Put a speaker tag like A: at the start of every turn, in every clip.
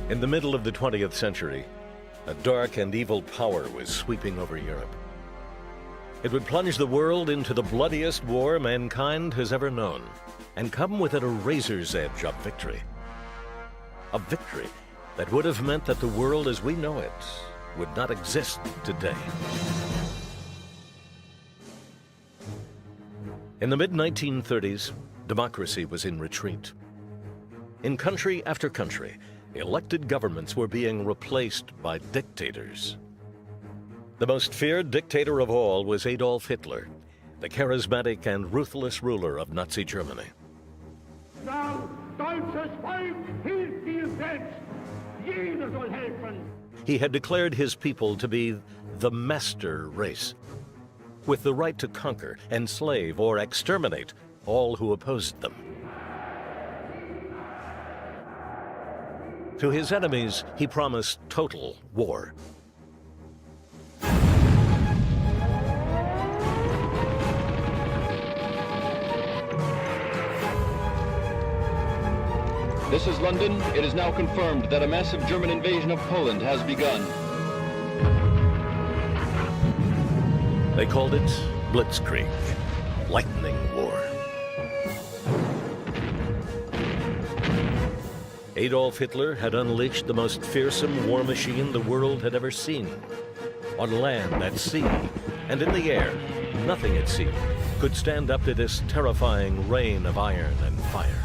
A: In the middle of the 20th century, a dark and evil power was sweeping over Europe. It would plunge the world into the bloodiest war mankind has ever known, and come within a razor's edge of victory. A victory that would have meant that the world as we know it would not exist today. In the mid-1930s, democracy was in retreat. In country after country, elected governments were being replaced by dictators. The most feared dictator of all was Adolf Hitler, the charismatic and ruthless ruler of Nazi Germany.
B: Now, deutsches Volk hilft dir selbst. Jeder soll helfen.
A: He had declared his people to be the master race, with the right to conquer, enslave, or exterminate all who opposed them. To his enemies, he promised total war.
C: This is London. It is now confirmed that a massive German invasion of Poland has begun.
A: They called it Blitzkrieg, lightning war. Adolf Hitler had unleashed the most fearsome war machine the world had ever seen. On land, at sea, and in the air, nothing, it seemed, could stand up to this terrifying rain of iron and fire.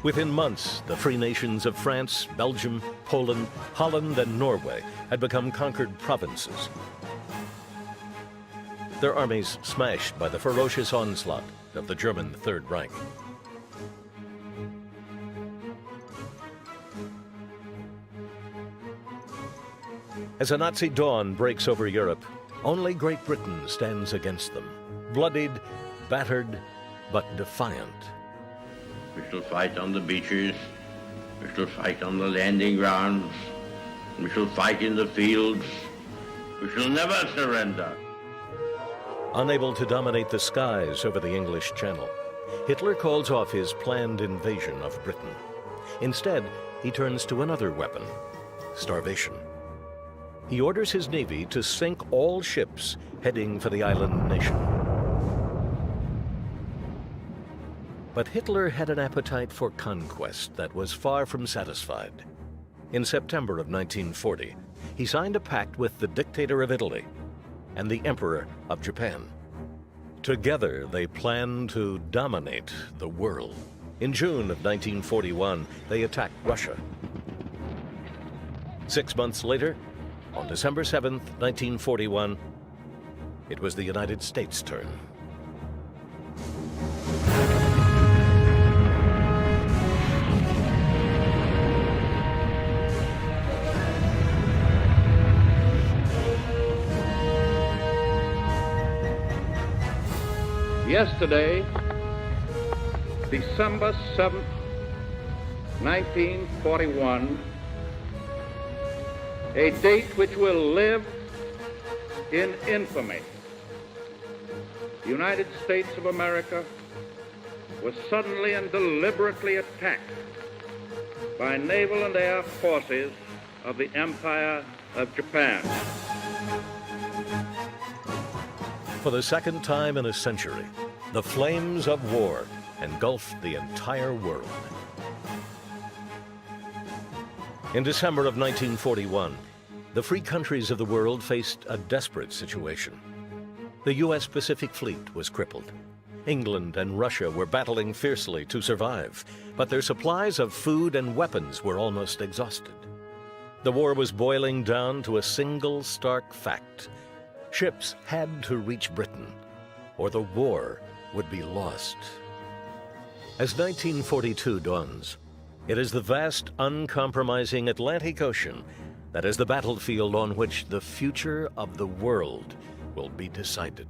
A: Within months, the free nations of France, Belgium, Poland, Holland, and Norway had become conquered provinces. Their armies smashed by the ferocious onslaught of the German Third Reich. As a Nazi dawn breaks over Europe, only Great Britain stands against them, bloodied, battered, but defiant.
D: We shall fight on the beaches, we shall fight on the landing grounds, we shall fight in the fields, we shall never surrender.
A: Unable to dominate the skies over the English Channel, Hitler calls off his planned invasion of Britain. Instead, he turns to another weapon, starvation. He orders his navy to sink all ships heading for the island nation. But Hitler had an appetite for conquest that was far from satisfied. In September of 1940, he signed a pact with the dictator of Italy and the emperor of Japan. Together, they planned to dominate the world. In June of 1941, they attacked Russia. 6 months later, on December 7th, 1941, it was the United States' turn.
E: Yesterday, December 7th, 1941, a date which will live in infamy. The United States of America was suddenly and deliberately attacked by naval and air forces of the Empire of Japan.
A: For the second time in a century, the flames of war engulfed the entire world. In December of 1941, the free countries of the world faced a desperate situation. The U.S. Pacific Fleet was crippled. England and Russia were battling fiercely to survive, but their supplies of food and weapons were almost exhausted. The war was boiling down to a single stark fact. Ships had to reach Britain, or the war would be lost. As 1942 dawns, it is the vast, uncompromising Atlantic Ocean that is the battlefield on which the future of the world will be decided.